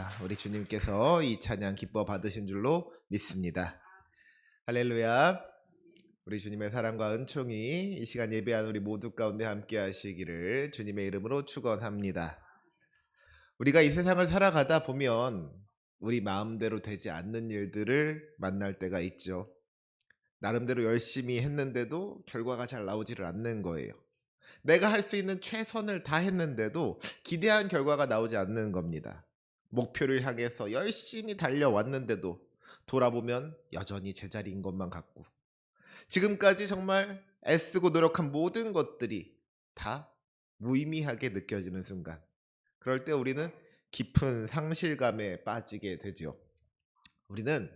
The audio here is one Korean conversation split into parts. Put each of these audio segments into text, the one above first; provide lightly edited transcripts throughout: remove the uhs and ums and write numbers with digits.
할렐루야. 우리 주님께서 이 찬양 기뻐 받으신 줄로 믿습니다. 할렐루야. 우리 주님의 사랑과 은총이 이 시간 예배한 우리 모두 가운데 함께 하시기를 주님의 이름으로 축원합니다. 우리가 이 세상을 살아가다 보면 우리 마음대로 되지 않는 일들을 만날 때가 있죠. 나름대로 열심히 했는데도 결과가 잘 나오지를 않는 거예요. 내가 할 수 있는 최선을 다했는데도 기대한 결과가 나오지 않는 겁니다. 목표를 향해서 열심히 달려왔는데도 돌아보면 여전히 제자리인 것만 같고, 지금까지 정말 애쓰고 노력한 모든 것들이 다 무의미하게 느껴지는 순간, 그럴 때 우리는 깊은 상실감에 빠지게 되죠. 우리는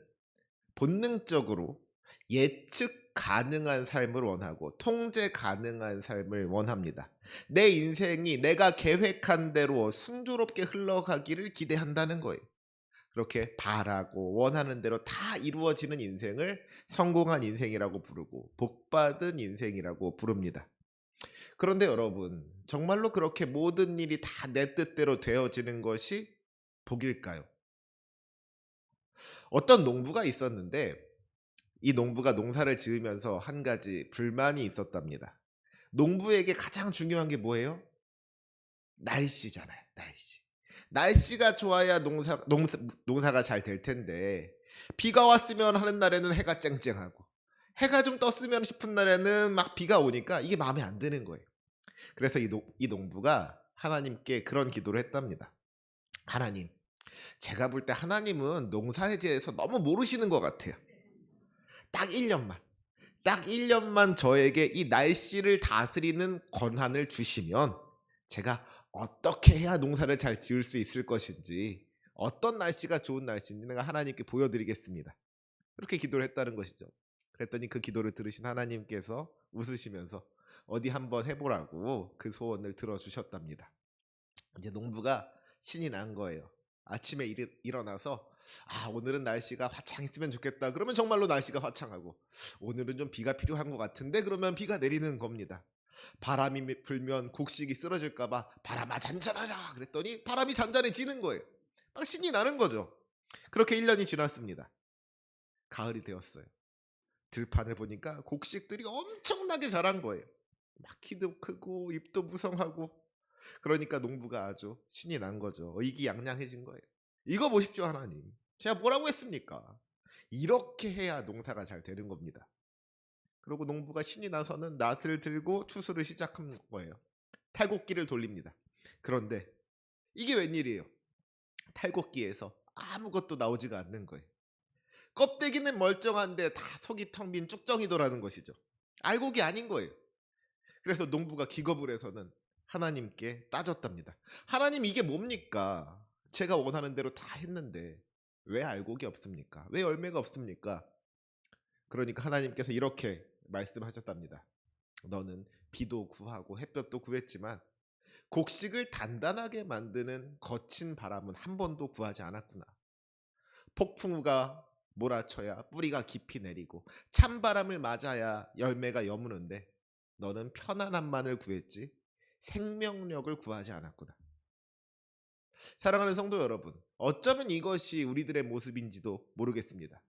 본능적으로 예측 가능한 삶을 원하고 통제 가능한 삶을 원합니다. 내 인생이 내가 계획한 대로 순조롭게 흘러가기를 기대한다는 거예요. 그렇게 바라고 원하는 대로 다 이루어지는 인생을 성공한 인생이라고 부르고 복받은 인생이라고 부릅니다. 그런데 여러분, 정말로 그렇게 모든 일이 다 내 뜻대로 되어지는 것이 복일까요? 어떤 농부가 있었는데 이 농부가 농사를 지으면서 한 가지 불만이 있었답니다. 농부에게 가장 중요한 게 뭐예요? 날씨잖아요. 날씨. 날씨가 좋아야 농사가 잘 될 텐데, 비가 왔으면 하는 날에는 해가 쨍쨍하고 해가 좀 떴으면 싶은 날에는 막 비가 오니까 이게 마음에 안 드는 거예요. 그래서 이 농부가 하나님께 그런 기도를 했답니다. 하나님, 제가 볼 때 하나님은 농사에 대해서 너무 모르시는 것 같아요. 딱 1년만. 딱 1년만 저에게 이 날씨를 다스리는 권한을 주시면 제가 어떻게 해야 농사를 잘 지을 수 있을 것인지, 어떤 날씨가 좋은 날씨인지 내가 하나님께 보여드리겠습니다. 그렇게 기도를 했다는 것이죠. 그랬더니 그 기도를 들으신 하나님께서 웃으시면서 어디 한번 해보라고 그 소원을 들어주셨답니다. 이제 농부가 신이 난 거예요. 아침에 일어나서 오늘은 날씨가 화창했으면 좋겠다. 그러면 정말로 날씨가 화창하고, 오늘은 좀 비가 필요한 것 같은데 그러면 비가 내리는 겁니다. 바람이 불면 곡식이 쓰러질까 봐 바람아 잔잔하라 그랬더니 바람이 잔잔해지는 거예요. 막 신이 나는 거죠. 그렇게 1년이 지났습니다. 가을이 되었어요. 들판을 보니까 곡식들이 엄청나게 자란 거예요. 막 키도 크고 잎도 무성하고. 그러니까 농부가 아주 신이 난 거죠. 의기양양해진 거예요. 이거 보십시오, 하나님. 제가 뭐라고 했습니까? 이렇게 해야 농사가 잘 되는 겁니다. 그리고 농부가 신이 나서는 낫을 들고 추수를 시작한 거예요. 탈곡기를 돌립니다. 그런데 이게 웬일이에요? 탈곡기에서 아무것도 나오지가 않는 거예요. 껍데기는 멀쩡한데 다 속이 텅 빈 쭉정이더라는 것이죠. 알곡이 아닌 거예요. 그래서 농부가 기겁을 해서는 하나님께 따졌답니다. 하나님, 이게 뭡니까? 제가 원하는 대로 다 했는데 왜 알곡이 없습니까? 왜 열매가 없습니까? 그러니까 하나님께서 이렇게 말씀하셨답니다. 너는 비도 구하고 햇볕도 구했지만 곡식을 단단하게 만드는 거친 바람은 한 번도 구하지 않았구나. 폭풍우가 몰아쳐야 뿌리가 깊이 내리고 찬바람을 맞아야 열매가 여무는데 너는 편안함만을 구했지 생명력을 구하지 않았구나. 사랑하는 성도 여러분, 어쩌면 이것이 우리들의 모습인지도 모르겠습니다.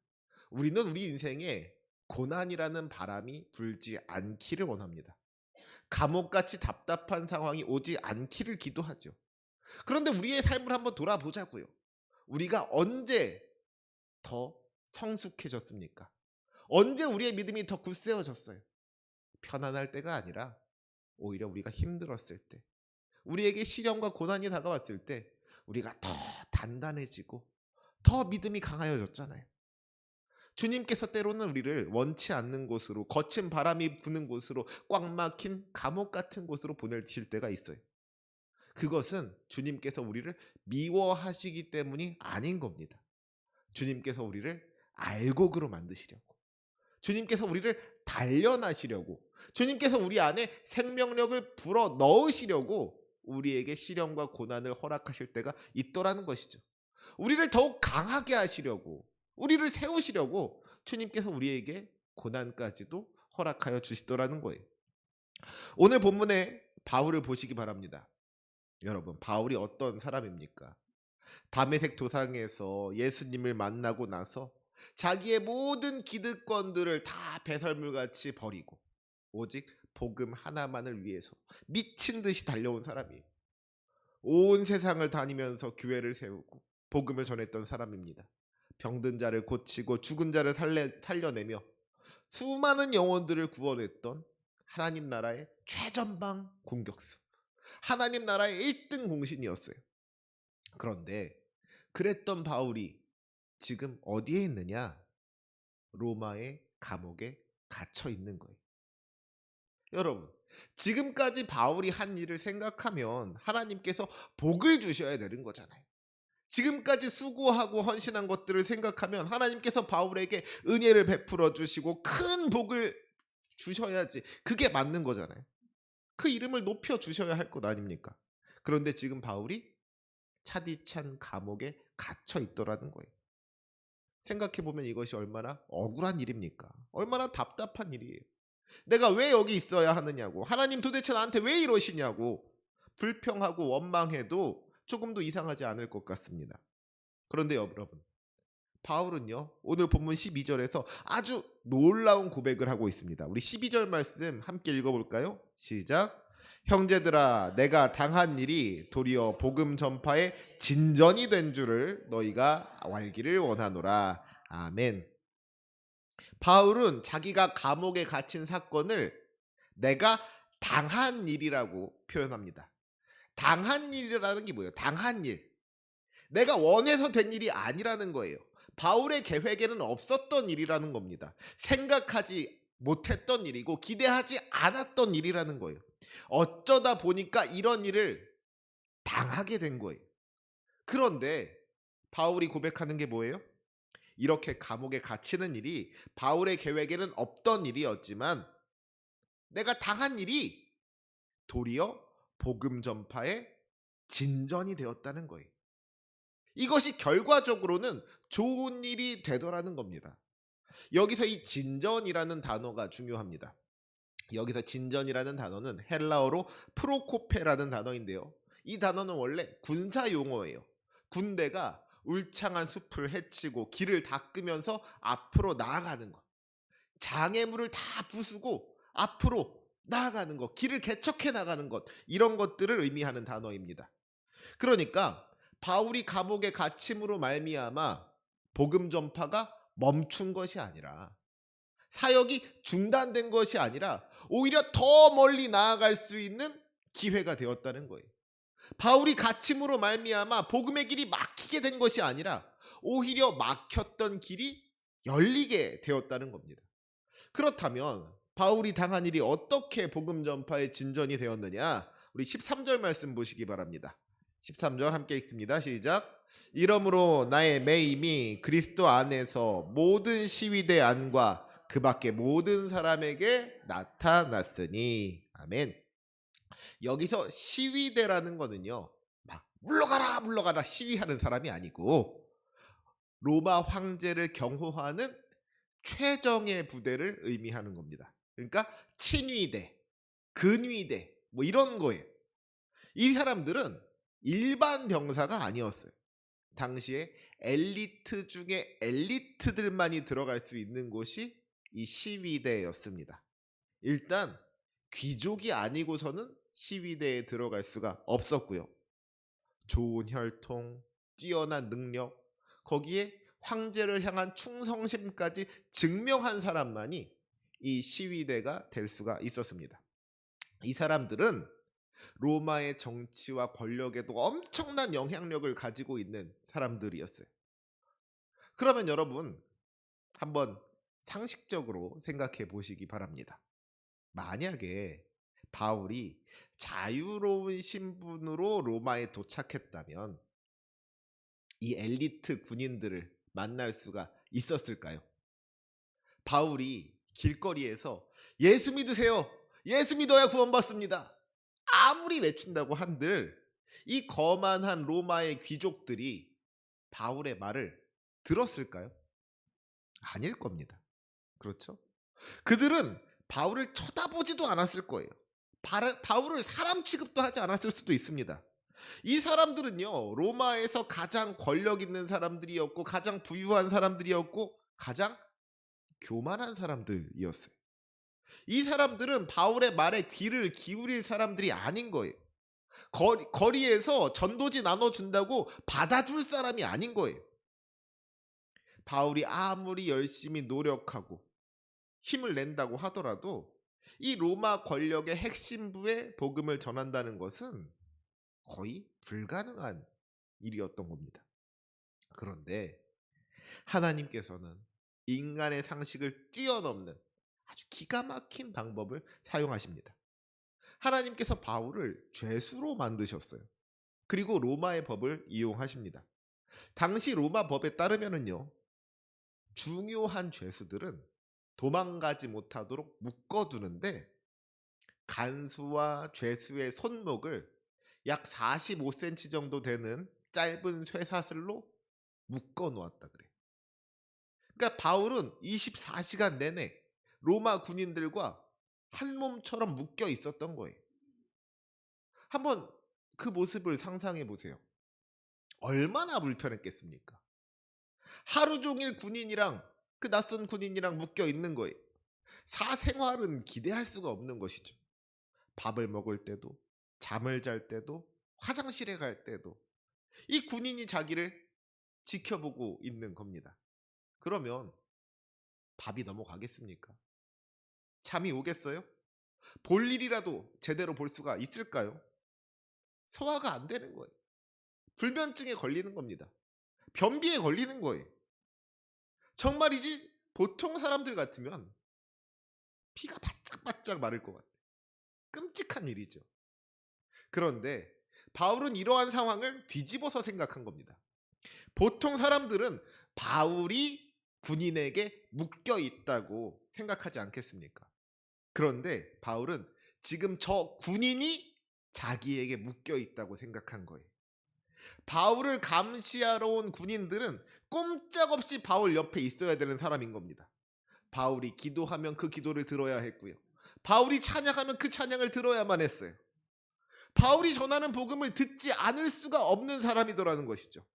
우리는 우리 인생에 고난이라는 바람이 불지 않기를 원합니다. 감옥같이 답답한 상황이 오지 않기를 기도하죠. 그런데 우리의 삶을 한번 돌아보자고요. 우리가 언제 더 성숙해졌습니까? 언제 우리의 믿음이 더 굳세어졌어요? 편안할 때가 아니라 오히려 우리가 힘들었을 때, 우리에게 시련과 고난이 다가왔을 때 우리가 더 단단해지고 더 믿음이 강하여졌잖아요. 주님께서 때로는 우리를 원치 않는 곳으로, 거친 바람이 부는 곳으로, 꽉 막힌 감옥 같은 곳으로 보내실 때가 있어요. 그것은 주님께서 우리를 미워하시기 때문이 아닌 겁니다. 주님께서 우리를 알곡으로 만드시려고, 주님께서 우리를 단련하시려고, 주님께서 우리 안에 생명력을 불어 넣으시려고 우리에게 시련과 고난을 허락하실 때가 있더라는 것이죠. 우리를 더욱 강하게 하시려고, 우리를 세우시려고 주님께서 우리에게 고난까지도 허락하여 주시더라는 거예요. 오늘 본문에 바울을 보시기 바랍니다. 여러분, 바울이 어떤 사람입니까? 다메섹 도상에서 예수님을 만나고 나서 자기의 모든 기득권들을 다 배설물같이 버리고 오직 복음 하나만을 위해서 미친 듯이 달려온 사람이에요. 온 세상을 다니면서 교회를 세우고 복음을 전했던 사람입니다. 병든 자를 고치고 죽은 자를 살려내며 수많은 영혼들을 구원했던 하나님 나라의 최전방 공격수, 하나님 나라의 1등 공신이었어요. 그런데 그랬던 바울이 지금 어디에 있느냐? 로마의 감옥에 갇혀 있는 거예요. 여러분, 지금까지 바울이 한 일을 생각하면 하나님께서 복을 주셔야 되는 거잖아요. 지금까지 수고하고 헌신한 것들을 생각하면 하나님께서 바울에게 은혜를 베풀어 주시고 큰 복을 주셔야지, 그게 맞는 거잖아요. 그 이름을 높여 주셔야 할 것 아닙니까? 그런데 지금 바울이 차디찬 감옥에 갇혀 있더라는 거예요. 생각해보면 이것이 얼마나 억울한 일입니까? 얼마나 답답한 일이에요. 내가 왜 여기 있어야 하느냐고, 하나님 도대체 나한테 왜 이러시냐고 불평하고 원망해도 조금도 이상하지 않을 것 같습니다. 그런데 여러분, 바울은요, 오늘 본문 12절에서 아주 놀라운 고백을 하고 있습니다. 우리 12절 말씀 함께 읽어볼까요? 시작. 형제들아, 내가 당한 일이 도리어 복음 전파의 진전이 된 줄을 너희가 알기를 원하노라. 아멘. 바울은 자기가 감옥에 갇힌 사건을 내가 당한 일이라고 표현합니다. 당한 일이라는 게 뭐예요? 당한 일. 내가 원해서 된 일이 아니라는 거예요. 바울의 계획에는 없었던 일이라는 겁니다. 생각하지 못했던 일이고 기대하지 않았던 일이라는 거예요. 어쩌다 보니까 이런 일을 당하게 된 거예요. 그런데 바울이 고백하는 게 뭐예요? 이렇게 감옥에 갇히는 일이 바울의 계획에는 없던 일이었지만 내가 당한 일이 도리어 복음 전파의 진전이 되었다는 거예요. 이것이 결과적으로는 좋은 일이 되더라는 겁니다. 여기서 이 진전이라는 단어가 중요합니다. 여기서 진전이라는 단어는 헬라어로 프로코페라는 단어인데요. 이 단어는 원래 군사 용어예요. 군대가 울창한 숲을 헤치고 길을 닦으면서 앞으로 나아가는 것, 장애물을 다 부수고 앞으로 나아가는 것, 길을 개척해 나가는 것, 이런 것들을 의미하는 단어입니다. 그러니까 바울이 감옥에 갇힘으로 말미암아 복음 전파가 멈춘 것이 아니라, 사역이 중단된 것이 아니라 오히려 더 멀리 나아갈 수 있는 기회가 되었다는 거예요. 바울이 갇힘으로 말미암아 복음의 길이 막히게 된 것이 아니라 오히려 막혔던 길이 열리게 되었다는 겁니다. 그렇다면 바울이 당한 일이 어떻게 복음 전파의 진전이 되었느냐? 우리 13절 말씀 보시기 바랍니다. 13절 함께 읽습니다. 시작. 이러므로 나의 매임이 그리스도 안에서 모든 시위대 안과 그 밖에 모든 사람에게 나타났으니. 아멘. 여기서 시위대라는 거는요, 막 물러가라 물러가라 시위하는 사람이 아니고 로마 황제를 경호하는 최정예 부대를 의미하는 겁니다. 그러니까 친위대, 근위대 뭐 이런 거예요. 이 사람들은 일반 병사가 아니었어요. 당시에 엘리트 중에 엘리트들만이 들어갈 수 있는 곳이 이 시위대였습니다. 일단 귀족이 아니고서는 시위대에 들어갈 수가 없었고요. 좋은 혈통, 뛰어난 능력, 거기에 황제를 향한 충성심까지 증명한 사람만이 이 시위대가 될 수가 있었습니다. 이 사람들은 로마의 정치와 권력에도 엄청난 영향력을 가지고 있는 사람들이었어요. 그러면 여러분, 한번 상식적으로 생각해 보시기 바랍니다. 만약에 바울이 자유로운 신분으로 로마에 도착했다면 이 엘리트 군인들을 만날 수가 있었을까요? 바울이 길거리에서 예수 믿으세요, 예수 믿어야 구원받습니다, 아무리 외친다고 한들 이 거만한 로마의 귀족들이 바울의 말을 들었을까요? 아닐 겁니다. 그렇죠? 그들은 바울을 쳐다보지도 않았을 거예요. 바울을 사람 취급도 하지 않았을 수도 있습니다. 이 사람들은요, 로마에서 가장 권력 있는 사람들이었고, 가장 부유한 사람들이었고, 가장 교만한 사람들이었어요. 이 사람들은 바울의 말에 귀를 기울일 사람들이 아닌 거예요. 거리에서 전도지 나눠준다고 받아줄 사람이 아닌 거예요. 바울이 아무리 열심히 노력하고 힘을 낸다고 하더라도 이 로마 권력의 핵심부에 복음을 전한다는 것은 거의 불가능한 일이었던 겁니다. 그런데 하나님께서는 인간의 상식을 뛰어넘는 아주 기가 막힌 방법을 사용하십니다. 하나님께서 바울을 죄수로 만드셨어요. 그리고 로마의 법을 이용하십니다. 당시 로마 법에 따르면은요, 중요한 죄수들은 도망가지 못하도록 묶어두는데 간수와 죄수의 손목을 약 45cm 정도 되는 짧은 쇠사슬로 묶어 놓았다 그래요. 그러니까 바울은 24시간 내내 로마 군인들과 한 몸처럼 묶여 있었던 거예요. 한번 그 모습을 상상해 보세요. 얼마나 불편했겠습니까? 하루 종일 군인이랑 그 낯선 군인이랑 묶여 있는 거예요. 사생활은 기대할 수가 없는 것이죠. 밥을 먹을 때도, 잠을 잘 때도, 화장실에 갈 때도 이 군인이 자기를 지켜보고 있는 겁니다. 그러면 밥이 넘어가겠습니까? 잠이 오겠어요? 볼 일이라도 제대로 볼 수가 있을까요? 소화가 안 되는 거예요. 불면증에 걸리는 겁니다. 변비에 걸리는 거예요. 정말이지 보통 사람들 같으면 피가 바짝바짝 마를 것 같아요. 끔찍한 일이죠. 그런데 바울은 이러한 상황을 뒤집어서 생각한 겁니다. 보통 사람들은 바울이 군인에게 묶여 있다고 생각하지 않겠습니까? 그런데 바울은 지금 저 군인이 자기에게 묶여 있다고 생각한 거예요. 바울을 감시하러 온 군인들은 꼼짝없이 바울 옆에 있어야 되는 사람인 겁니다. 바울이 기도하면 그 기도를 들어야 했고요. 바울이 찬양하면 그 찬양을 들어야만 했어요. 바울이 전하는 복음을 듣지 않을 수가 없는 사람이더라는 것이죠.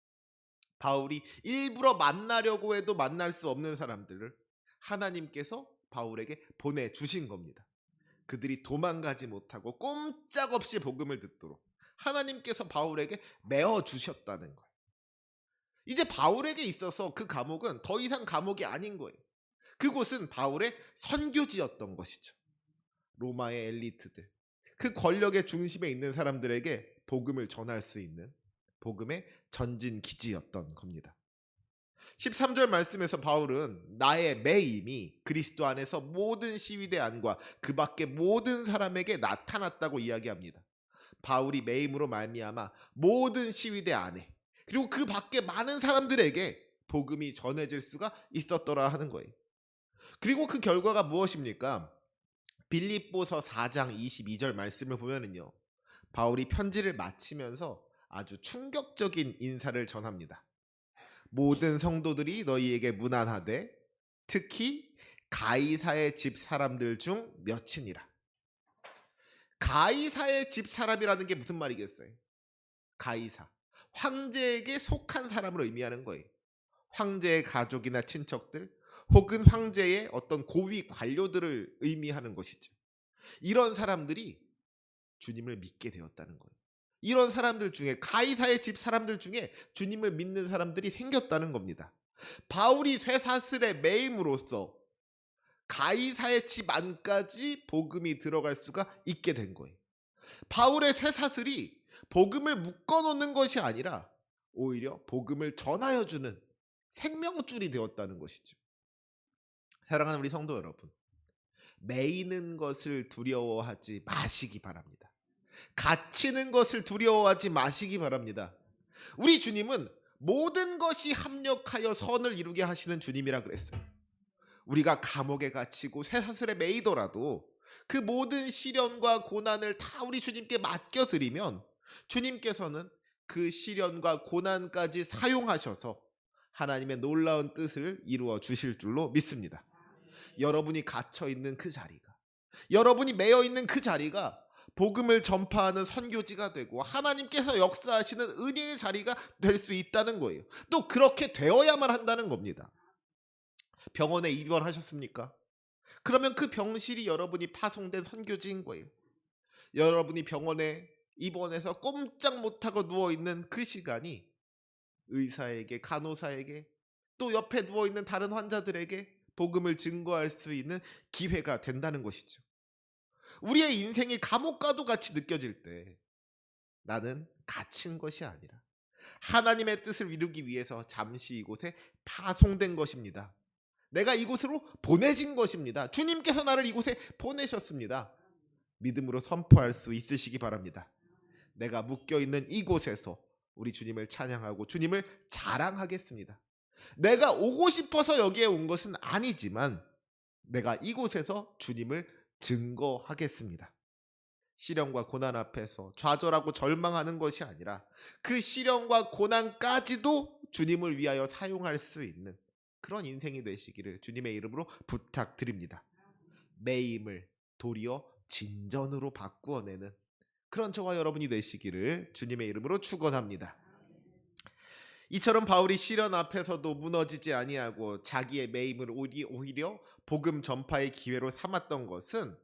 바울이 일부러 만나려고 해도 만날 수 없는 사람들을 하나님께서 바울에게 보내주신 겁니다. 그들이 도망가지 못하고 꼼짝없이 복음을 듣도록 하나님께서 바울에게 메어주셨다는 거예요. 이제 바울에게 있어서 그 감옥은 더 이상 감옥이 아닌 거예요. 그곳은 바울의 선교지였던 것이죠. 로마의 엘리트들, 그 권력의 중심에 있는 사람들에게 복음을 전할 수 있는 복음의 전진 기지였던 겁니다. 13절 말씀에서 바울은 나의 매임이 그리스도 안에서 모든 시위대 안과 그 밖의 모든 사람에게 나타났다고 이야기합니다. 바울이 매임으로 말미암아 모든 시위대 안에 그리고 그 밖에 많은 사람들에게 복음이 전해질 수가 있었더라 하는 거예요. 그리고 그 결과가 무엇입니까? 빌립보서 4장 22절 말씀을 보면은요, 바울이 편지를 마치면서 아주 충격적인 인사를 전합니다. 모든 성도들이 너희에게 문안하되 특히 가이사의 집 사람들 중 몇이니라. 가이사의 집 사람이라는 게 무슨 말이겠어요? 가이사, 황제에게 속한 사람을 의미하는 거예요. 황제의 가족이나 친척들 혹은 황제의 어떤 고위 관료들을 의미하는 것이죠. 이런 사람들이 주님을 믿게 되었다는 거예요. 이런 사람들 중에, 가이사의 집 사람들 중에 주님을 믿는 사람들이 생겼다는 겁니다. 바울이 쇠사슬에 매임으로써 가이사의 집 안까지 복음이 들어갈 수가 있게 된 거예요. 바울의 쇠사슬이 복음을 묶어놓는 것이 아니라 오히려 복음을 전하여 주는 생명줄이 되었다는 것이죠. 사랑하는 우리 성도 여러분, 매이는 것을 두려워하지 마시기 바랍니다. 갇히는 것을 두려워하지 마시기 바랍니다. 우리 주님은 모든 것이 합력하여 선을 이루게 하시는 주님이라 그랬어요. 우리가 감옥에 갇히고 쇠사슬에 매이더라도 그 모든 시련과 고난을 다 우리 주님께 맡겨드리면 주님께서는 그 시련과 고난까지 사용하셔서 하나님의 놀라운 뜻을 이루어 주실 줄로 믿습니다. 여러분이 갇혀있는 그 자리가, 여러분이 매여있는 그 자리가 복음을 전파하는 선교지가 되고 하나님께서 역사하시는 은혜의 자리가 될 수 있다는 거예요. 또 그렇게 되어야만 한다는 겁니다. 병원에 입원하셨습니까? 그러면 그 병실이 여러분이 파송된 선교지인 거예요. 여러분이 병원에 입원해서 꼼짝 못하고 누워있는 그 시간이 의사에게, 간호사에게, 또 옆에 누워있는 다른 환자들에게 복음을 증거할 수 있는 기회가 된다는 것이죠. 우리의 인생이 감옥과도 같이 느껴질 때 나는 갇힌 것이 아니라 하나님의 뜻을 이루기 위해서 잠시 이곳에 파송된 것입니다. 내가 이곳으로 보내진 것입니다. 주님께서 나를 이곳에 보내셨습니다. 믿음으로 선포할 수 있으시기 바랍니다. 내가 묶여있는 이곳에서 우리 주님을 찬양하고 주님을 자랑하겠습니다. 내가 오고 싶어서 여기에 온 것은 아니지만 내가 이곳에서 주님을 증거하겠습니다. 시련과 고난 앞에서 좌절하고 절망하는 것이 아니라 그 시련과 고난까지도 주님을 위하여 사용할 수 있는 그런 인생이 되시기를 주님의 이름으로 부탁드립니다. 매임을 도리어 진전으로 바꾸어내는 그런 저와 여러분이 되시기를 주님의 이름으로 축원합니다. 이처럼 바울이 시련 앞에서도 무너지지 아니하고 자기의 매임을 오히려 복음 전파의 기회로 삼았던 것은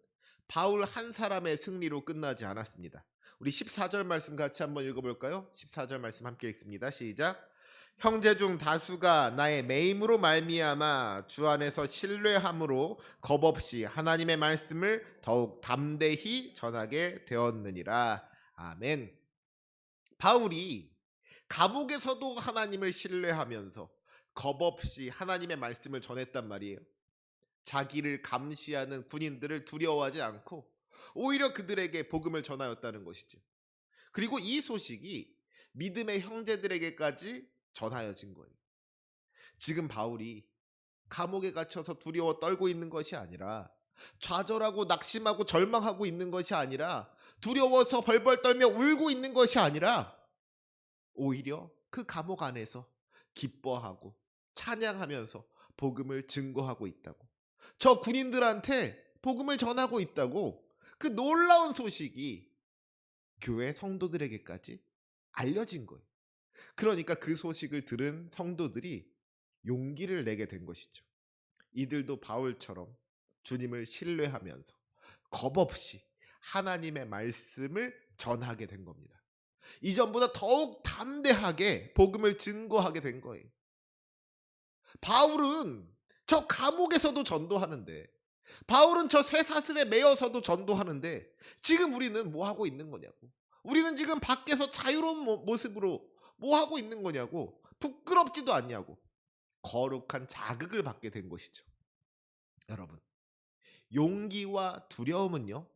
바울 한 사람의 승리로 끝나지 않았습니다. 우리 14절 말씀 같이 한번 읽어볼까요? 14절 말씀 함께 읽습니다. 시작. 형제 중 다수가 나의 매임으로 말미암아 주 안에서 신뢰함으로 겁없이 하나님의 말씀을 더욱 담대히 전하게 되었느니라. 아멘. 바울이 감옥에서도 하나님을 신뢰하면서 겁없이 하나님의 말씀을 전했단 말이에요. 자기를 감시하는 군인들을 두려워하지 않고 오히려 그들에게 복음을 전하였다는 것이죠. 그리고 이 소식이 믿음의 형제들에게까지 전하여진 거예요. 지금 바울이 감옥에 갇혀서 두려워 떨고 있는 것이 아니라 좌절하고 낙심하고 절망하고 있는 것이 아니라 두려워서 벌벌 떨며 울고 있는 것이 아니라 오히려 그 감옥 안에서 기뻐하고 찬양하면서 복음을 증거하고 있다고, 저 군인들한테 복음을 전하고 있다고, 그 놀라운 소식이 교회 성도들에게까지 알려진 거예요. 그러니까 그 소식을 들은 성도들이 용기를 내게 된 것이죠. 이들도 바울처럼 주님을 신뢰하면서 겁없이 하나님의 말씀을 전하게 된 겁니다. 이전보다 더욱 담대하게 복음을 증거하게 된 거예요. 바울은 저 감옥에서도 전도하는데, 바울은 저 쇠사슬에 매여서도 전도하는데 지금 우리는 뭐 하고 있는 거냐고. 우리는 지금 밖에서 자유로운 모습으로 뭐 하고 있는 거냐고. 부끄럽지도 않냐고. 거룩한 자극을 받게 된 것이죠. 여러분, 용기와 두려움은요,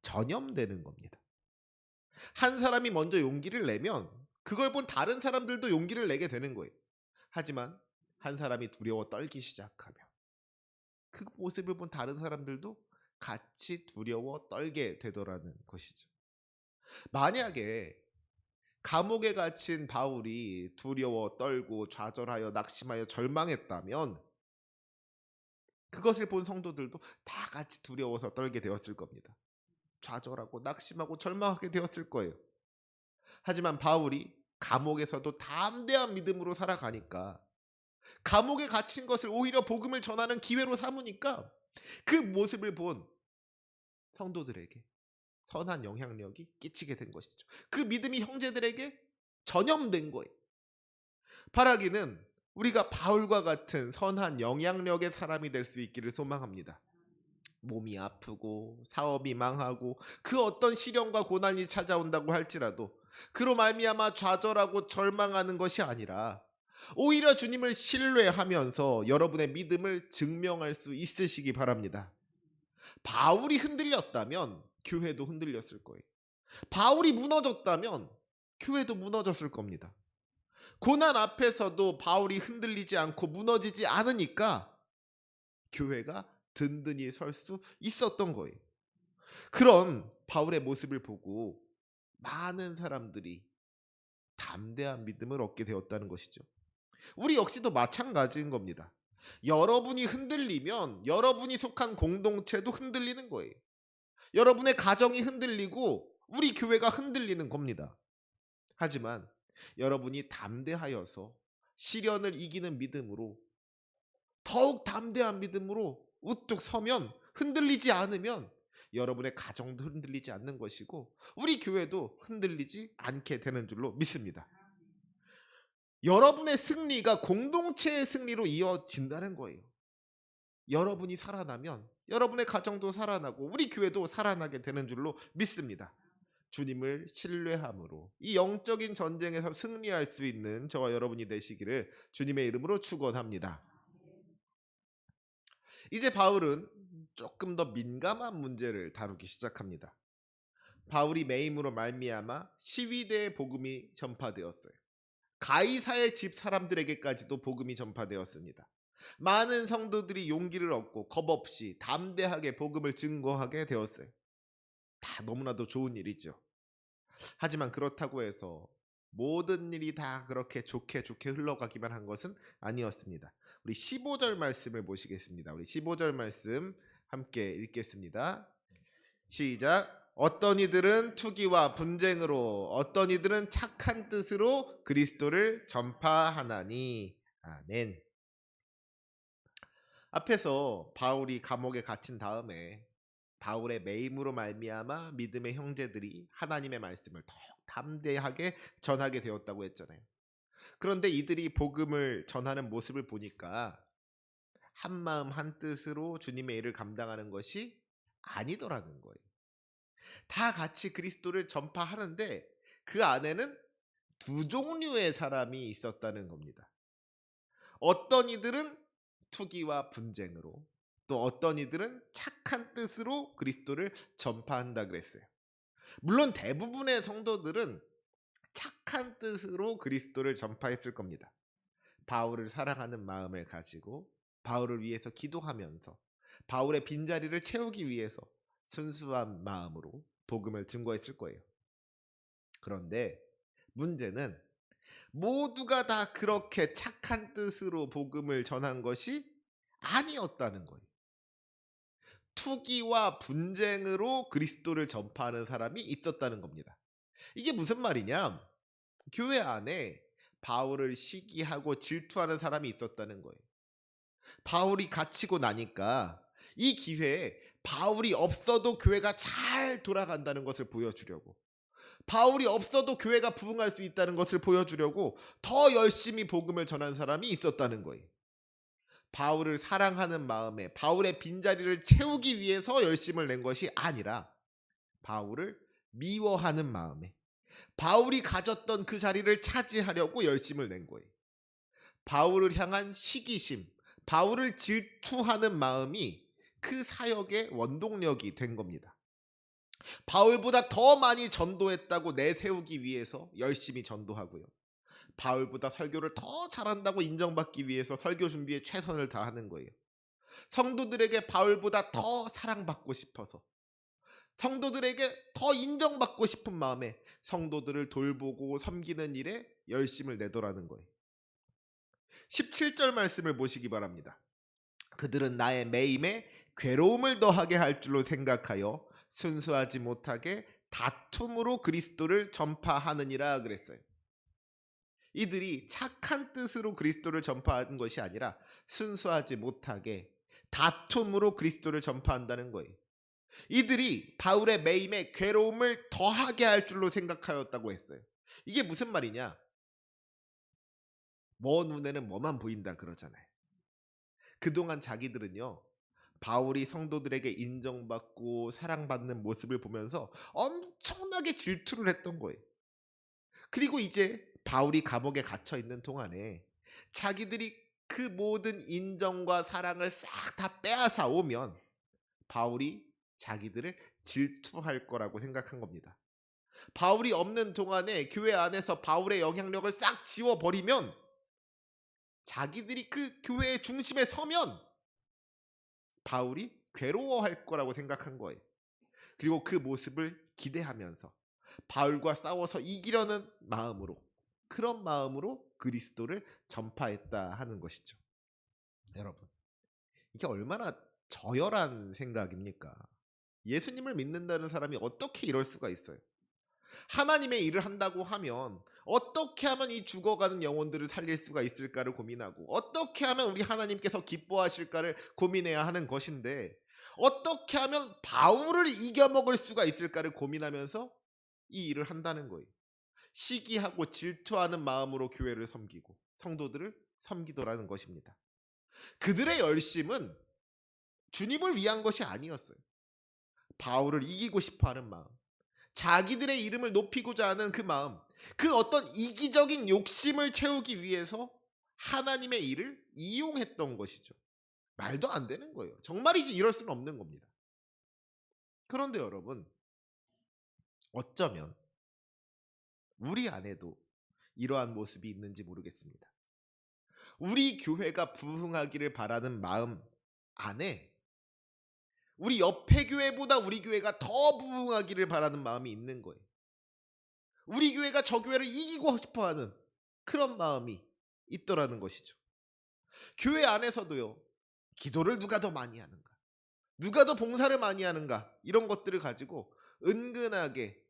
전염되는 겁니다. 한 사람이 먼저 용기를 내면 그걸 본 다른 사람들도 용기를 내게 되는 거예요. 하지만 한 사람이 두려워 떨기 시작하면 그 모습을 본 다른 사람들도 같이 두려워 떨게 되더라는 것이죠. 만약에 감옥에 갇힌 바울이 두려워 떨고 좌절하여 낙심하여 절망했다면 그것을 본 성도들도 다 같이 두려워서 떨게 되었을 겁니다. 좌절하고 낙심하고 절망하게 되었을 거예요. 하지만 바울이 감옥에서도 담대한 믿음으로 살아가니까, 감옥에 갇힌 것을 오히려 복음을 전하는 기회로 삼으니까 그 모습을 본 성도들에게 선한 영향력이 끼치게 된 것이죠. 그 믿음이 형제들에게 전염된 거예요. 바라기는 우리가 바울과 같은 선한 영향력의 사람이 될 수 있기를 소망합니다. 몸이 아프고 사업이 망하고 그 어떤 시련과 고난이 찾아온다고 할지라도 그로 말미암아 좌절하고 절망하는 것이 아니라 오히려 주님을 신뢰하면서 여러분의 믿음을 증명할 수 있으시기 바랍니다. 바울이 흔들렸다면 교회도 흔들렸을 거예요. 바울이 무너졌다면 교회도 무너졌을 겁니다. 고난 앞에서도 바울이 흔들리지 않고 무너지지 않으니까 교회가 든든히 설 수 있었던 거예요. 그런 바울의 모습을 보고 많은 사람들이 담대한 믿음을 얻게 되었다는 것이죠. 우리 역시도 마찬가지인 겁니다. 여러분이 흔들리면 여러분이 속한 공동체도 흔들리는 거예요. 여러분의 가정이 흔들리고 우리 교회가 흔들리는 겁니다. 하지만 여러분이 담대하여서 시련을 이기는 믿음으로, 더욱 담대한 믿음으로 우뚝 서면, 흔들리지 않으면 여러분의 가정도 흔들리지 않는 것이고 우리 교회도 흔들리지 않게 되는 줄로 믿습니다. 여러분의 승리가 공동체의 승리로 이어진다는 거예요. 여러분이 살아나면 여러분의 가정도 살아나고 우리 교회도 살아나게 되는 줄로 믿습니다. 주님을 신뢰함으로 이 영적인 전쟁에서 승리할 수 있는 저와 여러분이 되시기를 주님의 이름으로 축원합니다. 이제 바울은 조금 더 민감한 문제를 다루기 시작합니다. 바울이 매임으로 말미암아 시위대의 복음이 전파되었어요. 가이사의 집 사람들에게까지도 복음이 전파되었습니다. 많은 성도들이 용기를 얻고 겁없이 담대하게 복음을 증거하게 되었어요. 다 너무나도 좋은 일이죠. 하지만 그렇다고 해서 모든 일이 다 그렇게 좋게 흘러가기만 한 것은 아니었습니다. 우리 15절 말씀을 보시겠습니다. 우리 15절 말씀 함께 읽겠습니다. 시작. 어떤 이들은 투기와 분쟁으로, 어떤 이들은 착한 뜻으로 그리스도를 전파하나니. 아멘. 앞에서 바울이 감옥에 갇힌 다음에 바울의 매임으로 말미암아 믿음의 형제들이 하나님의 말씀을 더욱 담대하게 전하게 되었다고 했잖아요. 그런데 이들이 복음을 전하는 모습을 보니까 한마음 한뜻으로 주님의 일을 감당하는 것이 아니더라는 거예요. 다 같이 그리스도를 전파하는데 그 안에는 두 종류의 사람이 있었다는 겁니다. 어떤 이들은 투기와 분쟁으로, 또 어떤 이들은 착한 뜻으로 그리스도를 전파한다 그랬어요. 물론 대부분의 성도들은 착한 뜻으로 그리스도를 전파했을 겁니다. 바울을 사랑하는 마음을 가지고 바울을 위해서 기도하면서 바울의 빈자리를 채우기 위해서 순수한 마음으로 복음을 증거했을 거예요. 그런데 문제는 모두가 다 그렇게 착한 뜻으로 복음을 전한 것이 아니었다는 거예요. 투기와 분쟁으로 그리스도를 전파하는 사람이 있었다는 겁니다. 이게 무슨 말이냐? 교회 안에 바울을 시기하고 질투하는 사람이 있었다는 거예요. 바울이 갇히고 나니까 이 기회에 바울이 없어도 교회가 잘 돌아간다는 것을 보여주려고, 바울이 없어도 교회가 부흥할 수 있다는 것을 보여주려고 더 열심히 복음을 전한 사람이 있었다는 거예요. 바울을 사랑하는 마음에 바울의 빈자리를 채우기 위해서 열심을 낸 것이 아니라 바울을 미워하는 마음에 바울이 가졌던 그 자리를 차지하려고 열심을 낸 거예요. 바울을 향한 시기심, 바울을 질투하는 마음이 그 사역의 원동력이 된 겁니다. 바울보다 더 많이 전도했다고 내세우기 위해서 열심히 전도하고요. 바울보다 설교를 더 잘한다고 인정받기 위해서 설교 준비에 최선을 다하는 거예요. 성도들에게 바울보다 더 사랑받고 싶어서, 성도들에게 더 인정받고 싶은 마음에 성도들을 돌보고 섬기는 일에 열심을 내더라는 거예요. 17절 말씀을 보시기 바랍니다. 그들은 나의 매임에 괴로움을 더하게 할 줄로 생각하여 순수하지 못하게 다툼으로 그리스도를 전파하느니라 그랬어요. 이들이 착한 뜻으로 그리스도를 전파하는 것이 아니라 순수하지 못하게 다툼으로 그리스도를 전파한다는 거예요. 이들이 바울의 매임에 괴로움을 더하게 할 줄로 생각하였다고 했어요. 이게 무슨 말이냐? 뭐 눈에는 뭐만 보인다 그러잖아요. 그동안 자기들은요, 바울이 성도들에게 인정받고 사랑받는 모습을 보면서 엄청나게 질투를 했던 거예요. 그리고 이제 바울이 감옥에 갇혀 있는 동안에 자기들이 그 모든 인정과 사랑을 싹 다 빼앗아 오면 바울이 자기들을 질투할 거라고 생각한 겁니다. 바울이 없는 동안에 교회 안에서 바울의 영향력을 싹 지워버리면, 자기들이 그 교회의 중심에 서면 바울이 괴로워할 거라고 생각한 거예요. 그리고 그 모습을 기대하면서 바울과 싸워서 이기려는 마음으로, 그런 마음으로 그리스도를 전파했다 하는 것이죠. 여러분, 이게 얼마나 저열한 생각입니까? 예수님을 믿는다는 사람이 어떻게 이럴 수가 있어요? 하나님의 일을 한다고 하면 어떻게 하면 이 죽어가는 영혼들을 살릴 수가 있을까를 고민하고, 어떻게 하면 우리 하나님께서 기뻐하실까를 고민해야 하는 것인데, 어떻게 하면 바울을 이겨먹을 수가 있을까를 고민하면서 이 일을 한다는 거예요. 시기하고 질투하는 마음으로 교회를 섬기고 성도들을 섬기더라는 것입니다. 그들의 열심은 주님을 위한 것이 아니었어요. 바울을 이기고 싶어하는 마음, 자기들의 이름을 높이고자 하는 그 마음, 그 어떤 이기적인 욕심을 채우기 위해서 하나님의 일을 이용했던 것이죠. 말도 안 되는 거예요. 정말이지 이럴 수는 없는 겁니다. 그런데 여러분, 어쩌면 우리 안에도 이러한 모습이 있는지 모르겠습니다. 우리 교회가 부흥하기를 바라는 마음 안에 우리 옆에 교회보다 우리 교회가 더 부흥하기를 바라는 마음이 있는 거예요. 우리 교회가 저 교회를 이기고 싶어하는 그런 마음이 있더라는 것이죠. 교회 안에서도요, 기도를 누가 더 많이 하는가, 누가 더 봉사를 많이 하는가, 이런 것들을 가지고 은근하게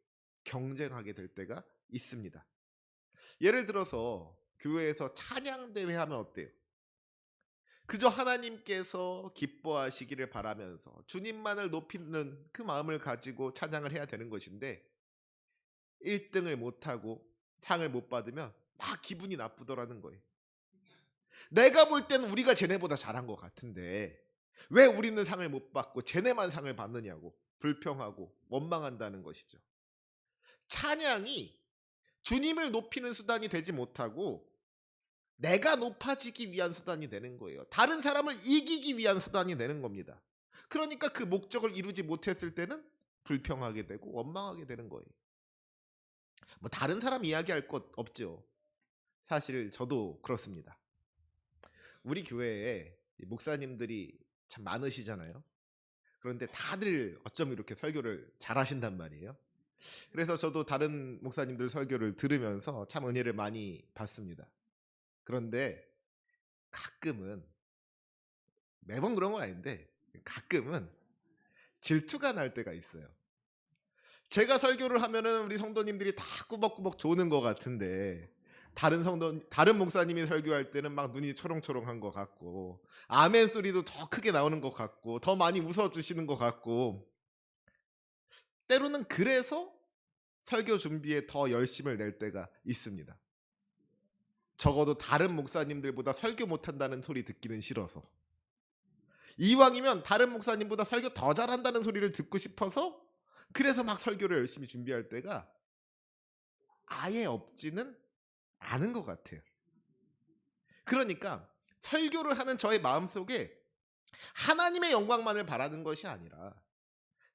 경쟁하게 될 때가 있습니다. 예를 들어서 교회에서 찬양대회 하면 어때요? 그저 하나님께서 기뻐하시기를 바라면서 주님만을 높이는 그 마음을 가지고 찬양을 해야 되는 것인데, 1등을 못하고 상을 못 받으면 막 기분이 나쁘더라는 거예요. 내가 볼 때는 우리가 쟤네보다 잘한 것 같은데 왜 우리는 상을 못 받고 쟤네만 상을 받느냐고 불평하고 원망한다는 것이죠. 찬양이 주님을 높이는 수단이 되지 못하고 내가 높아지기 위한 수단이 되는 거예요. 다른 사람을 이기기 위한 수단이 되는 겁니다. 그러니까 그 목적을 이루지 못했을 때는 불평하게 되고 원망하게 되는 거예요. 뭐 다른 사람 이야기할 것 없죠. 사실 저도 그렇습니다. 우리 교회에 목사님들이 참 많으시잖아요. 그런데 다들 어쩜 이렇게 설교를 잘하신단 말이에요. 그래서 저도 다른 목사님들 설교를 들으면서 참 은혜를 많이 받습니다. 그런데 가끔은, 매번 그런 건 아닌데 가끔은 질투가 날 때가 있어요. 제가 설교를 하면은 우리 성도님들이 다 꾸벅꾸벅 조는 것 같은데 다른 목사님이 설교할 때는 막 눈이 초롱초롱한 것 같고 아멘 소리도 더 크게 나오는 것 같고 더 많이 웃어주시는 것 같고, 때로는 그래서 설교 준비에 더 열심을 낼 때가 있습니다. 적어도 다른 목사님들보다 설교 못한다는 소리 듣기는 싫어서, 이왕이면 다른 목사님보다 설교 더 잘한다는 소리를 듣고 싶어서, 그래서 막 설교를 열심히 준비할 때가 아예 없지는 않은 것 같아요. 그러니까 설교를 하는 저의 마음속에 하나님의 영광만을 바라는 것이 아니라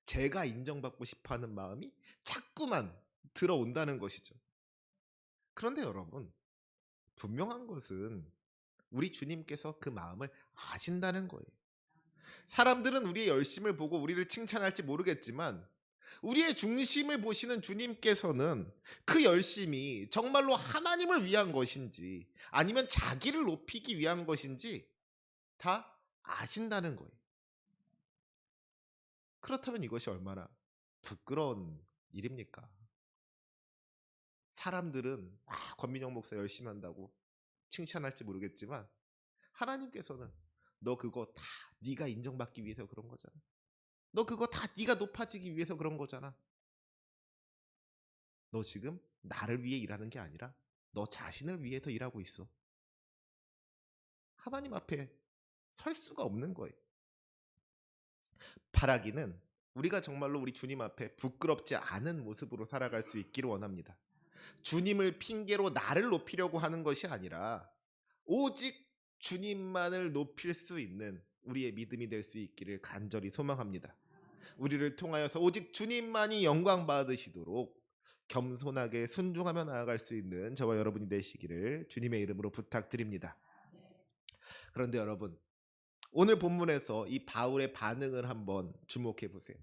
제가 인정받고 싶어하는 마음이 자꾸만 들어온다는 것이죠. 그런데 여러분, 분명한 것은 우리 주님께서 그 마음을 아신다는 거예요. 사람들은 우리의 열심을 보고 우리를 칭찬할지 모르겠지만 우리의 중심을 보시는 주님께서는 그 열심이 정말로 하나님을 위한 것인지 아니면 자기를 높이기 위한 것인지 다 아신다는 거예요. 그렇다면 이것이 얼마나 부끄러운 일입니까? 사람들은 권민영 목사 열심히 한다고 칭찬할지 모르겠지만 하나님께서는 너 그거 다 네가 인정받기 위해서 그런 거잖아. 너 그거 다 네가 높아지기 위해서 그런 거잖아. 너 지금 나를 위해 일하는 게 아니라 너 자신을 위해서 일하고 있어. 하나님 앞에 설 수가 없는 거예요. 바라기는 우리가 정말로 우리 주님 앞에 부끄럽지 않은 모습으로 살아갈 수 있기를 원합니다. 주님을 핑계로 나를 높이려고 하는 것이 아니라 오직 주님만을 높일 수 있는 우리의 믿음이 될 수 있기를 간절히 소망합니다. 우리를 통하여서 오직 주님만이 영광 받으시도록 겸손하게 순종하며 나아갈 수 있는 저와 여러분이 되시기를 주님의 이름으로 부탁드립니다. 그런데 여러분, 오늘 본문에서 이 바울의 반응을 한번 주목해 보세요.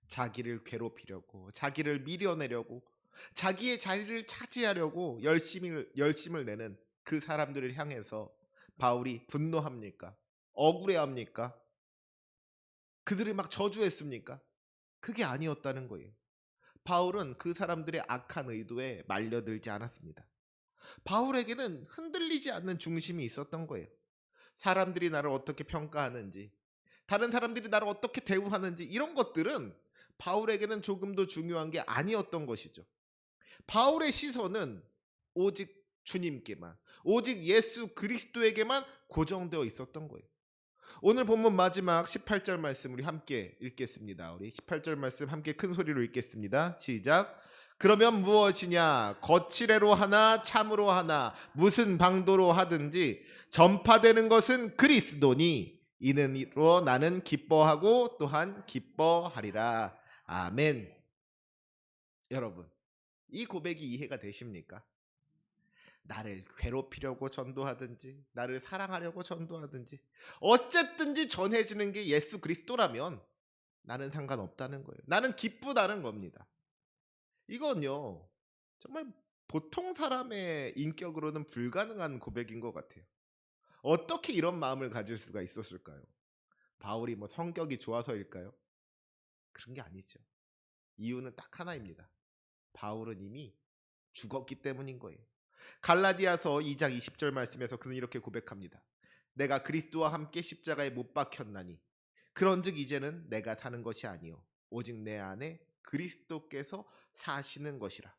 자기를 괴롭히려고, 자기를 밀어내려고, 자기의 자리를 차지하려고 열심을 내는 그 사람들을 향해서 바울이 분노합니까? 억울해합니까? 그들을 막 저주했습니까? 그게 아니었다는 거예요. 바울은 그 사람들의 악한 의도에 말려들지 않았습니다. 바울에게는 흔들리지 않는 중심이 있었던 거예요. 사람들이 나를 어떻게 평가하는지, 다른 사람들이 나를 어떻게 대우하는지, 이런 것들은 바울에게는 조금도 중요한 게 아니었던 것이죠. 바울의 시선은 오직 주님께만, 오직 예수 그리스도에게만 고정되어 있었던 거예요. 오늘 본문 마지막 18절 말씀 우리 함께 읽겠습니다. 우리 18절 말씀 함께 큰 소리로 읽겠습니다. 시작. 그러면 무엇이냐? 거칠애로 하나 참으로 하나 무슨 방도로 하든지 전파되는 것은 그리스도니 이는 이로 나는 기뻐하고 또한 기뻐하리라. 아멘. 여러분, 이 고백이 이해가 되십니까? 나를 괴롭히려고 전도하든지 나를 사랑하려고 전도하든지 어쨌든지 전해지는 게 예수 그리스도라면 나는 상관없다는 거예요. 나는 기쁘다는 겁니다. 이건요, 정말 보통 사람의 인격으로는 불가능한 고백인 것 같아요. 어떻게 이런 마음을 가질 수가 있었을까요? 바울이 뭐 성격이 좋아서일까요? 그런 게 아니죠. 이유는 딱 하나입니다. 바울은 이미 죽었기 때문인 거예요. 갈라디아서 2장 20절 말씀에서 그는 이렇게 고백합니다. 내가 그리스도와 함께 십자가에 못 박혔나니 그런즉 이제는 내가 사는 것이 아니요 오직 내 안에 그리스도께서 사시는 것이라.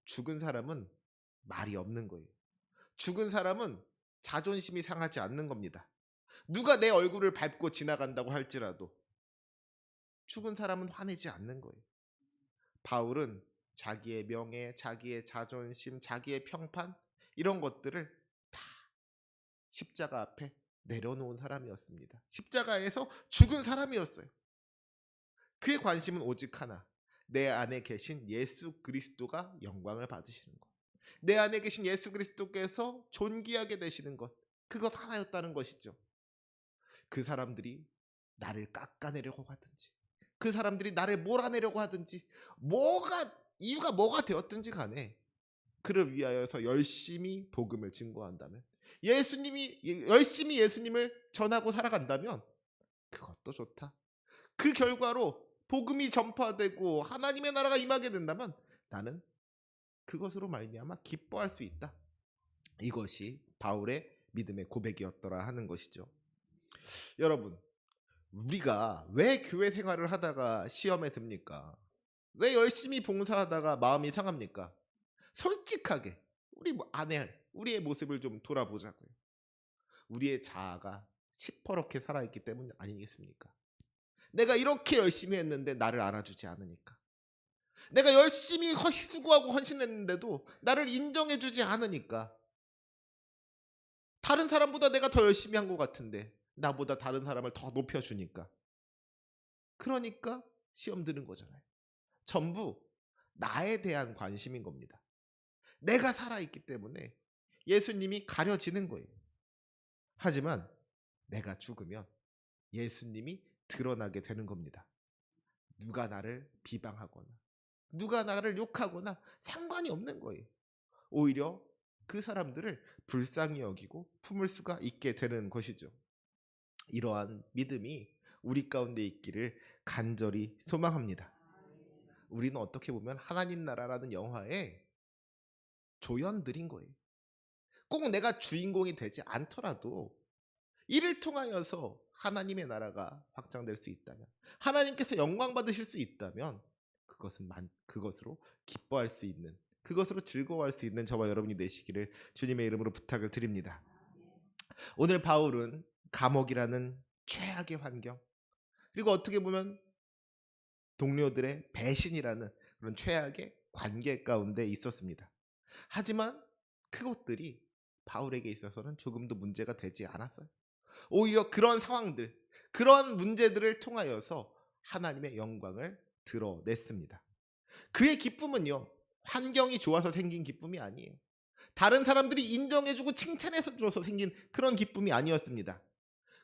죽은 사람은 말이 없는 거예요. 죽은 사람은 자존심이 상하지 않는 겁니다. 누가 내 얼굴을 밟고 지나간다고 할지라도 죽은 사람은 화내지 않는 거예요. 바울은 자기의 명예, 자기의 자존심, 자기의 평판 이런 것들을 다 십자가 앞에 내려놓은 사람이었습니다. 십자가에서 죽은 사람이었어요. 그의 관심은 오직 하나. 내 안에 계신 예수 그리스도가 영광을 받으시는 것. 내 안에 계신 예수 그리스도께서 존귀하게 되시는 것. 그것 하나였다는 것이죠. 그 사람들이 나를 깎아내려고 하든지 그 사람들이 나를 몰아내려고 하든지 이유가 뭐가 되었든지 간에 그를 위하여서 열심히 복음을 증거한다면 열심히 예수님을 전하고 살아간다면 그것도 좋다. 그 결과로 복음이 전파되고 하나님의 나라가 임하게 된다면 나는 그것으로 말미암아 기뻐할 수 있다. 이것이 바울의 믿음의 고백이었더라 하는 것이죠. 여러분, 우리가 왜 교회 생활을 하다가 시험에 듭니까? 왜 열심히 봉사하다가 마음이 상합니까? 솔직하게 우리의 모습을 좀 돌아보자고요. 우리의 자아가 시퍼렇게 살아있기 때문 아니겠습니까? 내가 이렇게 열심히 했는데 나를 알아주지 않으니까. 내가 열심히 수고하고 헌신했는데도 나를 인정해주지 않으니까. 다른 사람보다 내가 더 열심히 한 것 같은데 나보다 다른 사람을 더 높여주니까. 그러니까 시험 드는 거잖아요. 전부 나에 대한 관심인 겁니다. 내가 살아있기 때문에 예수님이 가려지는 거예요. 하지만 내가 죽으면 예수님이 드러나게 되는 겁니다. 누가 나를 비방하거나 누가 나를 욕하거나 상관이 없는 거예요. 오히려 그 사람들을 불쌍히 여기고 품을 수가 있게 되는 것이죠. 이러한 믿음이 우리 가운데 있기를 간절히 소망합니다. 우리는 어떻게 보면 하나님 나라라는 영화의 조연들인 거예요. 꼭 내가 주인공이 되지 않더라도 이를 통하여서 하나님의 나라가 확장될 수 있다면, 하나님께서 영광 받으실 수 있다면 그것으로 기뻐할 수 있는, 그것으로 즐거워할 수 있는 저와 여러분이 되시기를 주님의 이름으로 부탁을 드립니다. 오늘 바울은 감옥이라는 최악의 환경, 그리고 어떻게 보면 동료들의 배신이라는 그런 최악의 관계 가운데 있었습니다. 하지만 그것들이 바울에게 있어서는 조금도 문제가 되지 않았어요. 오히려 그런 상황들, 그런 문제들을 통하여서 하나님의 영광을 드러냈습니다. 그의 기쁨은요, 환경이 좋아서 생긴 기쁨이 아니에요. 다른 사람들이 인정해주고 칭찬해서 줘서 생긴 그런 기쁨이 아니었습니다.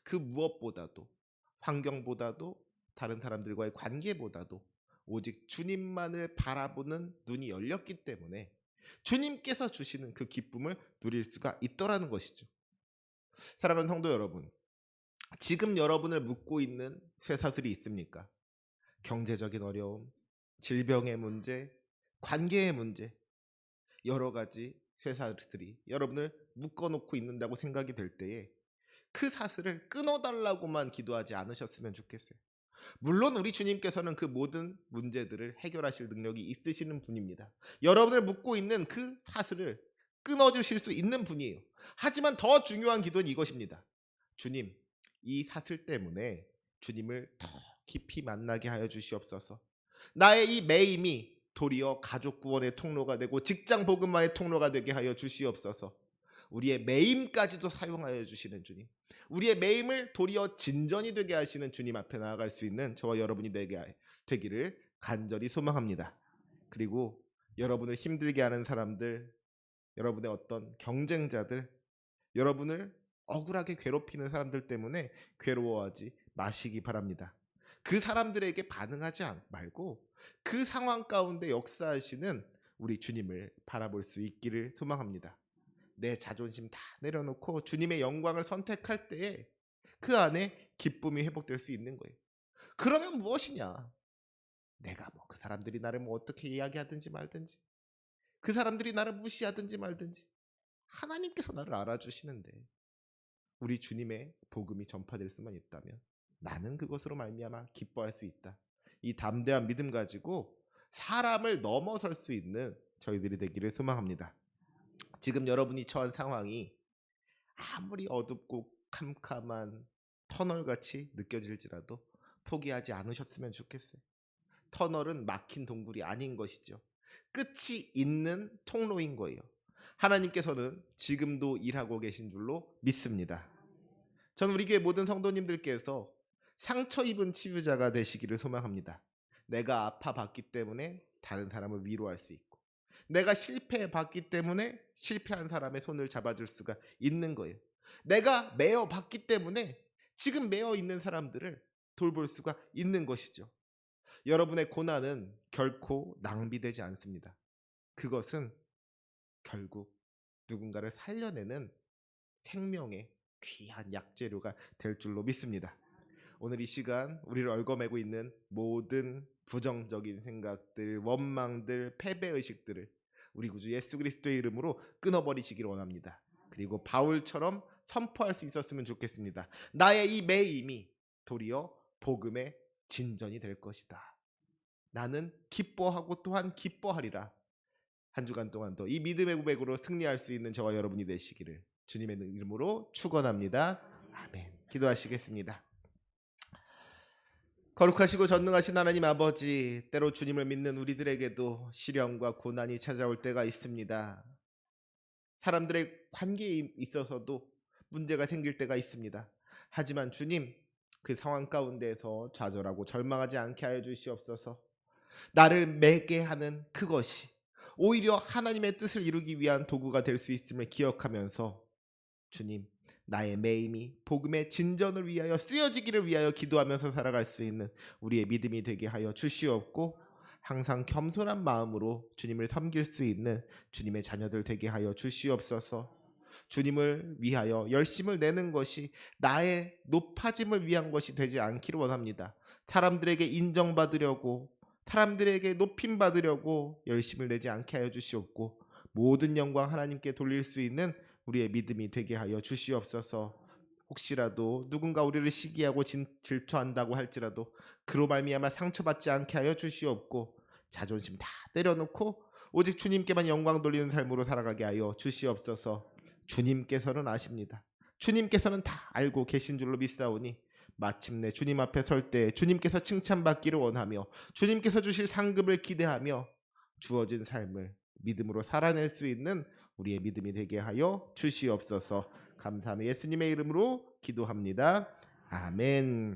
그 무엇보다도, 환경보다도, 다른 사람들과의 관계보다도 오직 주님만을 바라보는 눈이 열렸기 때문에 주님께서 주시는 그 기쁨을 누릴 수가 있더라는 것이죠. 사랑하는 성도 여러분, 지금 여러분을 묶고 있는 쇠사슬이 있습니까? 경제적인 어려움, 질병의 문제, 관계의 문제, 여러 가지 쇠사슬이 여러분을 묶어놓고 있는다고 생각이 될 때에 그 사슬을 끊어달라고만 기도하지 않으셨으면 좋겠어요. 물론 우리 주님께서는 그 모든 문제들을 해결하실 능력이 있으시는 분입니다. 여러분을 묶고 있는 그 사슬을 끊어주실 수 있는 분이에요. 하지만 더 중요한 기도는 이것입니다. 주님, 이 사슬 때문에 주님을 더 깊이 만나게 하여 주시옵소서. 나의 이 매임이 도리어 가족 구원의 통로가 되고 직장 복음화의 통로가 되게 하여 주시옵소서. 우리의 매임까지도 사용하여 주시는 주님, 우리의 매임을 도리어 진전이 되게 하시는 주님 앞에 나아갈 수 있는 저와 여러분이 되기를 간절히 소망합니다. 그리고 여러분을 힘들게 하는 사람들, 여러분의 어떤 경쟁자들, 여러분을 억울하게 괴롭히는 사람들 때문에 괴로워하지 마시기 바랍니다. 그 사람들에게 반응하지 말고 그 상황 가운데 역사하시는 우리 주님을 바라볼 수 있기를 소망합니다. 내 자존심 다 내려놓고 주님의 영광을 선택할 때에 그 안에 기쁨이 회복될 수 있는 거예요. 그러면 무엇이냐? 내가 그 사람들이 나를 어떻게 이야기하든지 말든지, 그 사람들이 나를 무시하든지 말든지, 하나님께서 나를 알아주시는데 우리 주님의 복음이 전파될 수만 있다면 나는 그것으로 말미암아 기뻐할 수 있다. 이 담대한 믿음 가지고 사람을 넘어설 수 있는 저희들이 되기를 소망합니다. 지금 여러분이 처한 상황이 아무리 어둡고 캄캄한 터널같이 느껴질지라도 포기하지 않으셨으면 좋겠어요. 터널은 막힌 동굴이 아닌 것이죠. 끝이 있는 통로인 거예요. 하나님께서는 지금도 일하고 계신 줄로 믿습니다. 저는 우리 교회 모든 성도님들께서 상처 입은 치유자가 되시기를 소망합니다. 내가 아파봤기 때문에 다른 사람을 위로할 수 있고, 내가 실패해봤기 때문에 실패한 사람의 손을 잡아줄 수가 있는 거예요. 내가 매어봤기 때문에 지금 매어 있는 사람들을 돌볼 수가 있는 것이죠. 여러분의 고난은 결코 낭비되지 않습니다. 그것은 결국 누군가를 살려내는 생명의 귀한 약재료가 될 줄로 믿습니다. 오늘 이 시간 우리를 얽어매고 있는 모든 부정적인 생각들, 원망들, 패배의식들을 우리 구주 예수 그리스도의 이름으로 끊어버리시기를 원합니다. 그리고 바울처럼 선포할 수 있었으면 좋겠습니다. 나의 이 매임이 도리어 복음의 진전이 될 것이다. 나는 기뻐하고 또한 기뻐하리라. 한 주간 동안도 이 믿음의 고백으로 승리할 수 있는 저와 여러분이 되시기를 주님의 이름으로 축원합니다. 아멘. 기도하시겠습니다. 거룩하시고 전능하신 하나님 아버지, 때로 주님을 믿는 우리들에게도 시련과 고난이 찾아올 때가 있습니다. 사람들의 관계에 있어서도 문제가 생길 때가 있습니다. 하지만 주님, 그 상황 가운데에서 좌절하고 절망하지 않게 하여 주시옵소서. 나를 매게 하는 그것이 오히려 하나님의 뜻을 이루기 위한 도구가 될 수 있음을 기억하면서 주님, 나의 매임이 복음의 진전을 위하여 쓰여지기를 위하여 기도하면서 살아갈 수 있는 우리의 믿음이 되게 하여 주시옵고, 항상 겸손한 마음으로 주님을 섬길 수 있는 주님의 자녀들 되게 하여 주시옵소서. 주님을 위하여 열심을 내는 것이 나의 높아짐을 위한 것이 되지 않기를 원합니다. 사람들에게 인정받으려고, 사람들에게 높임 받으려고 열심을 내지 않게 하여 주시옵고, 모든 영광 하나님께 돌릴 수 있는 우리의 믿음이 되게 하여 주시옵소서. 혹시라도 누군가 우리를 시기하고 질투한다고 할지라도 그로 말미암아 상처받지 않게 하여 주시옵고, 자존심 다 내려놓고 오직 주님께만 영광 돌리는 삶으로 살아가게 하여 주시옵소서. 주님께서는 아십니다. 주님께서는 다 알고 계신 줄로 믿사오니 마침내 주님 앞에 설 때 주님께서 칭찬받기를 원하며 주님께서 주실 상급을 기대하며 주어진 삶을 믿음으로 살아낼 수 있는 우리의 믿음이 되게 하여 주시옵소서. 감사하며 예수님의 이름으로 기도합니다. 아멘.